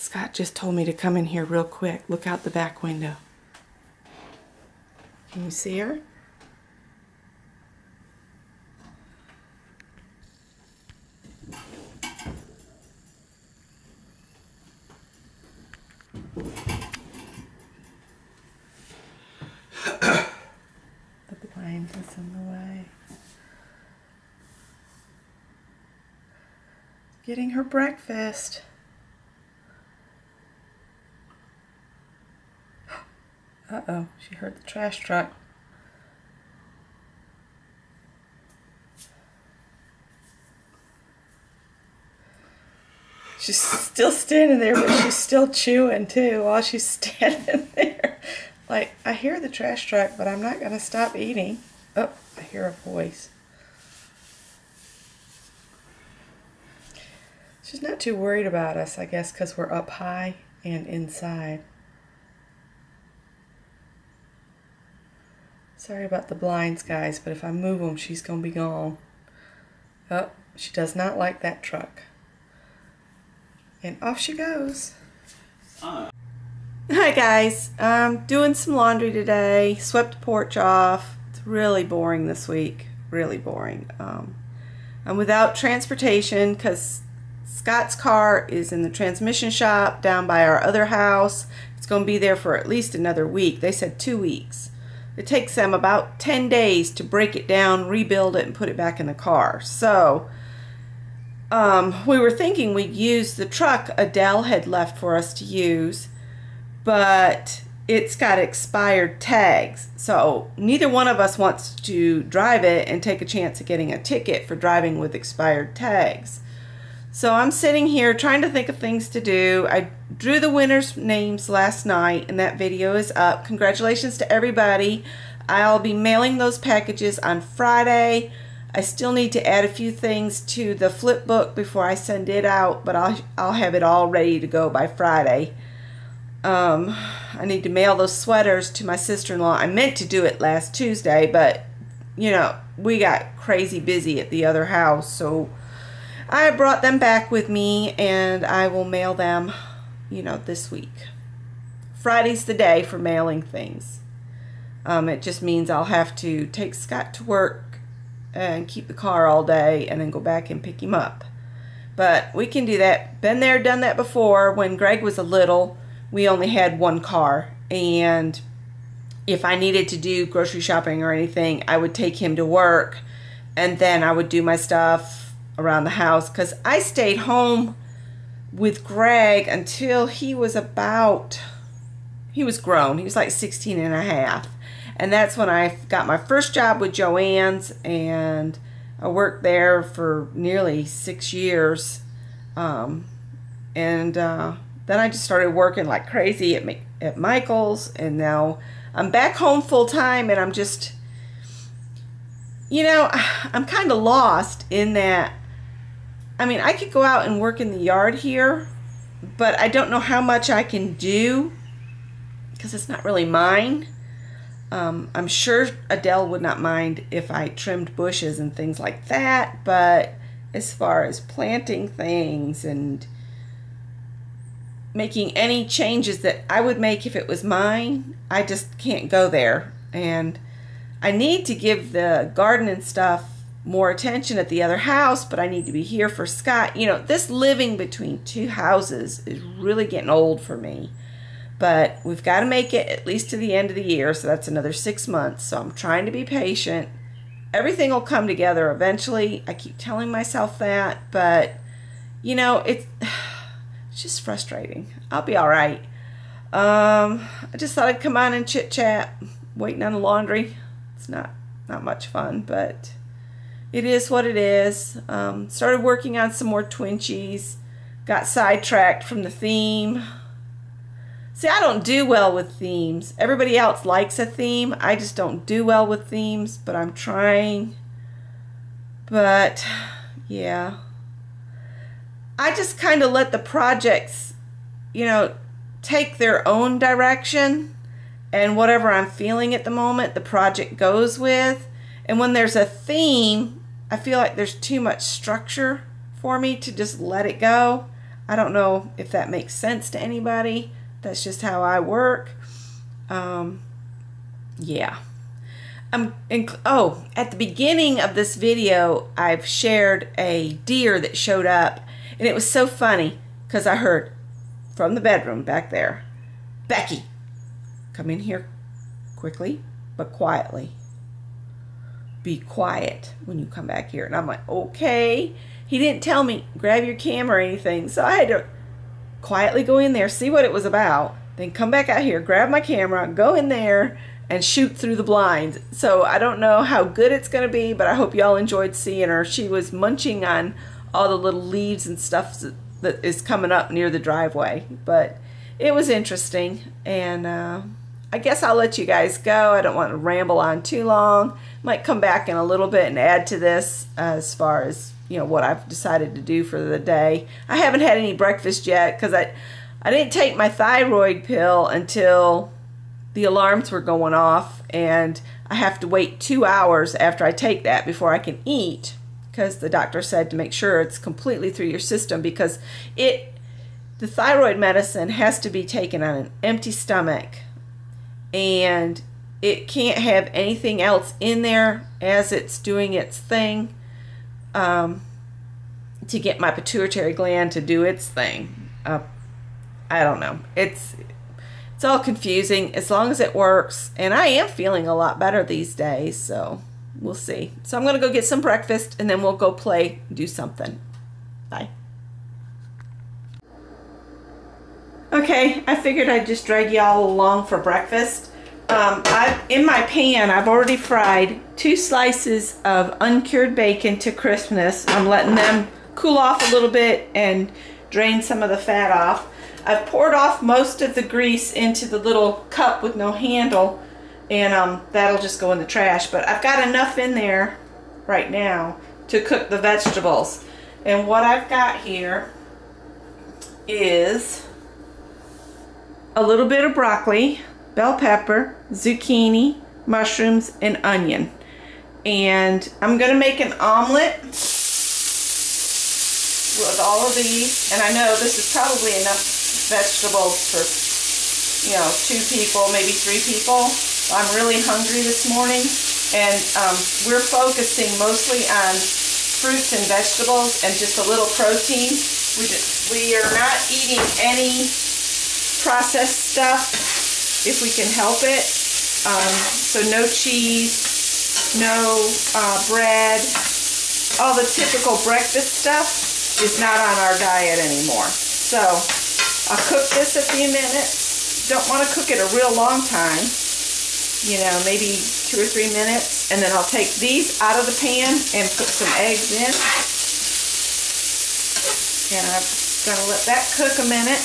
Scott just told me to come in here real quick. Look out the back window. Can you see her? The blind is in the way. Getting her breakfast. Uh-oh, she heard the trash truck. She's still standing there, but she's still chewing too while she's standing there. Like, I hear the trash truck, but I'm not going to stop eating. Oh, I hear a voice. She's not too worried about us, I guess, because we're up high and inside. Sorry about the blinds, guys, but if I move them, she's going to be gone. Oh, she does not like that truck. And off she goes. Hi guys, I'm doing some laundry today. Swept the porch off. It's really boring this week. Really boring. I'm without transportation because Scott's car is in the transmission shop down by our other house. It's going to be there for at least another week. They said 2 weeks. It takes them about 10 days to break it down, rebuild it, and put it back in the car. So, we were thinking we'd use the truck Adele had left for us to use, but it's got expired tags. So, neither one of us wants to drive it and take a chance of getting a ticket for driving with expired tags. So, I'm sitting here trying to think of things to do. I drew the winners' names last night, and that video is up. Congratulations to everybody. I'll be mailing those packages on Friday. I still need to add a few things to the flip book before I send it out, but I'll have it all ready to go by Friday. I need to mail those sweaters to my sister-in-law. I meant to do it last Tuesday, but, you know, we got crazy busy at the other house, so I brought them back with me, and I will mail them, you know, this week. Friday's the day for mailing things. It just means I'll have to take Scott to work and keep the car all day and then go back and pick him up. But we can do that. Been there, done that before. When Greg was a little, we only had one car, and if I needed to do grocery shopping or anything, I would take him to work, and then I would do my stuff around the house, because I stayed home with Greg until he was grown. He was like 16 and a half. And that's when I got my first job with Joann's, and I worked there for nearly 6 years. Then I just started working like crazy at Michael's, and now I'm back home full time, and I'm just, you know, I'm kind of lost in that. I mean, I could go out and work in the yard here, but I don't know how much I can do because it's not really mine. I'm sure Adele would not mind if I trimmed bushes and things like that, but as far as planting things and making any changes that I would make if it was mine, I just can't go there. And I need to give the garden and stuff more attention at the other house, but I need to be here for Scott. You know, this living between two houses is really getting old for me. But we've got to make it at least to the end of the year, so that's another 6 months. So I'm trying to be patient. Everything will come together eventually. I keep telling myself that, but, you know, it's just frustrating. I'll be all right. I just thought I'd come on and chit-chat, waiting on the laundry. It's not much fun, but it is what it is. Started working on some more Twinchies. Got sidetracked from the theme. See, I don't do well with themes. Everybody else likes a theme. I just don't do well with themes, but I'm trying. But, yeah. I just kind of let the projects, you know, take their own direction. And whatever I'm feeling at the moment, the project goes with. And when there's a theme, I feel like there's too much structure for me to just let it go. I don't know if that makes sense to anybody. That's just how I work. Yeah. Oh, at the beginning of this video, I've shared a deer that showed up, and it was so funny because I heard from the bedroom back there, "Becky, come in here quickly, but quietly. Be quiet when you come back here." And I'm like, okay. He didn't tell me, grab your camera or anything, so I had to quietly go in there, see what it was about, then come back out here, grab my camera, go in there, and shoot through the blinds. So I don't know how good it's going to be, but I hope y'all enjoyed seeing her. She was munching on all the little leaves and stuff that is coming up near the driveway. But it was interesting, and I guess I'll let you guys go. I don't want to ramble on too long. Might come back in a little bit and add to this as far as, you know, what I've decided to do for the day. I haven't had any breakfast yet because I didn't take my thyroid pill until the alarms were going off, and I have to wait 2 hours after I take that before I can eat, because the doctor said to make sure it's completely through your system, because the thyroid medicine has to be taken on an empty stomach, and it can't have anything else in there as it's doing its thing to get my pituitary gland to do its thing. I don't know. It's all confusing as long as it works, and I am feeling a lot better these days, so we'll see. So I'm going to go get some breakfast, and then we'll go play, do something. Bye. Okay, I figured I'd just drag y'all along for breakfast. In my pan, I've already fried 2 slices of uncured bacon to crispness. I'm letting them cool off a little bit and drain some of the fat off. I've poured off most of the grease into the little cup with no handle, and that'll just go in the trash. But I've got enough in there right now to cook the vegetables. And what I've got here is a little bit of broccoli, bell pepper, zucchini, mushrooms, and onion. And I'm going to make an omelet with all of these. And I know this is probably enough vegetables for, you know, 2 people, maybe 3 people. I'm really hungry this morning, and we're focusing mostly on fruits and vegetables and just a little protein. We are not eating any processed stuff if we can help it. So no cheese, no bread, all the typical breakfast stuff is not on our diet anymore. So I'll cook this a few minutes. Don't want to cook it a real long time, you know, maybe 2 or 3 minutes, and then I'll take these out of the pan and put some eggs in. And I'm gonna let that cook a minute.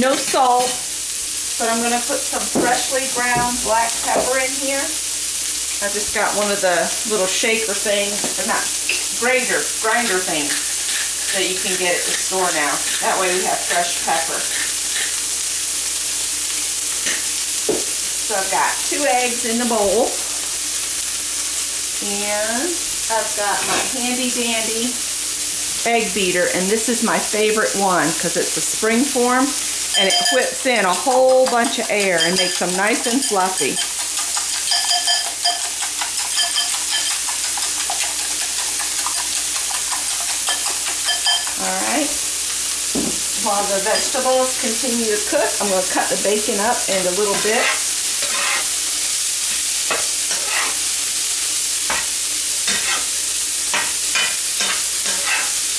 No salt, but I'm gonna put some freshly ground black pepper in here. I just got one of the little shaker things, or not, grinder things that you can get at the store now. That way we have fresh pepper. So I've got 2 eggs in the bowl, and I've got my handy dandy egg beater, and this is my favorite one because it's a spring form, and it whips in a whole bunch of air and makes them nice and fluffy. Alright, while the vegetables continue to cook, I'm going to cut the bacon up into little bits.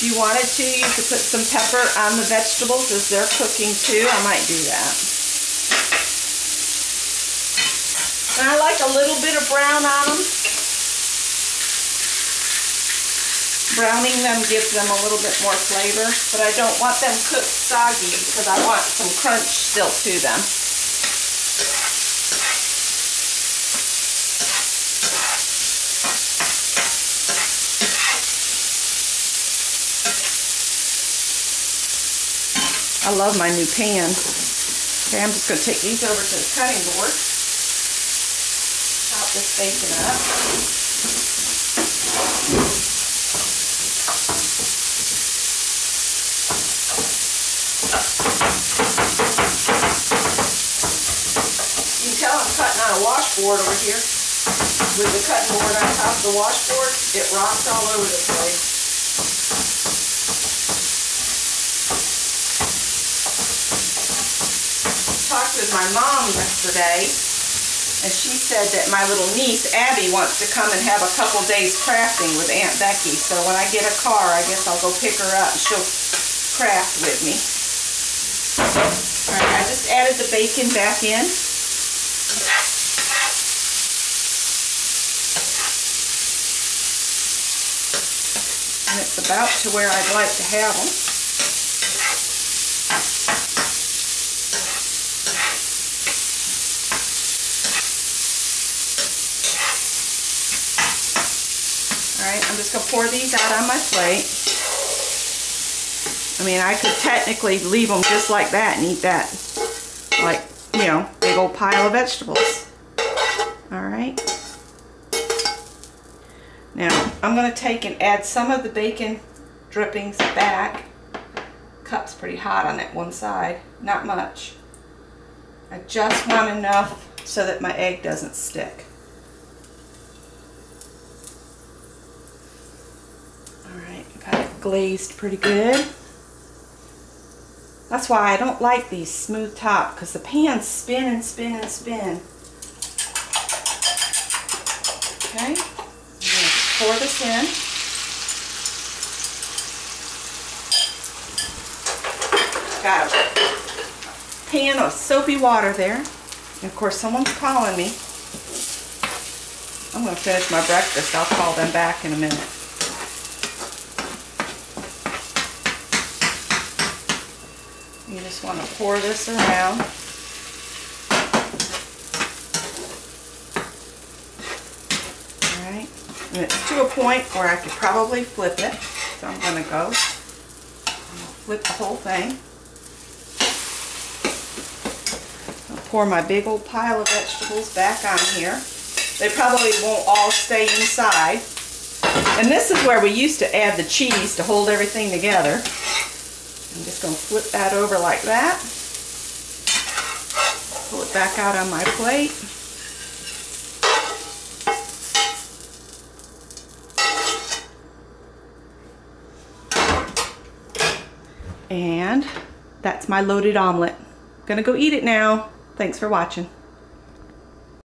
If you wanted to, you could put some pepper on the vegetables as they're cooking too. I might do that. And I like a little bit of brown on them. Browning them gives them a little bit more flavor, but I don't want them cooked soggy because I want some crunch still to them. I love my new pan. Okay, I'm just going to take these over to the cutting board. Chop this bacon up. board over here. With the cutting board on top of the washboard, it rocks all over the place. Talked with my mom yesterday, and she said that my little niece Abby wants to come and have a couple days crafting with Aunt Becky. So when I get a car, I guess I'll go pick her up and she'll craft with me. Alright, I just added the bacon back in. And it's about to where I'd like to have them. Alright, I'm just going to pour these out on my plate. I mean, I could technically leave them just like that and eat that. Like, you know, big old pile of vegetables. Alright. Now, I'm going to take and add some of the bacon drippings back. Cup's pretty hot on that one side. Not much. I just want enough so that my egg doesn't stick. Alright, got it glazed pretty good. That's why I don't like these smooth top, because the pans spin and spin and spin. Okay, I'm going to pour this in. Got a pan of soapy water there. And of course someone's calling me. I'm going to finish my breakfast. I'll call them back in a minute. You just want to pour this around. Alright, and it's to a point where I could probably flip it. So I'm going to go flip the whole thing. I'll pour my big old pile of vegetables back on here. They probably won't all stay inside. And this is where we used to add the cheese to hold everything together. I'm just going to flip that over like that. Pull it back out on my plate. And that's my loaded omelet. I'm going to go eat it now. Thanks for watching.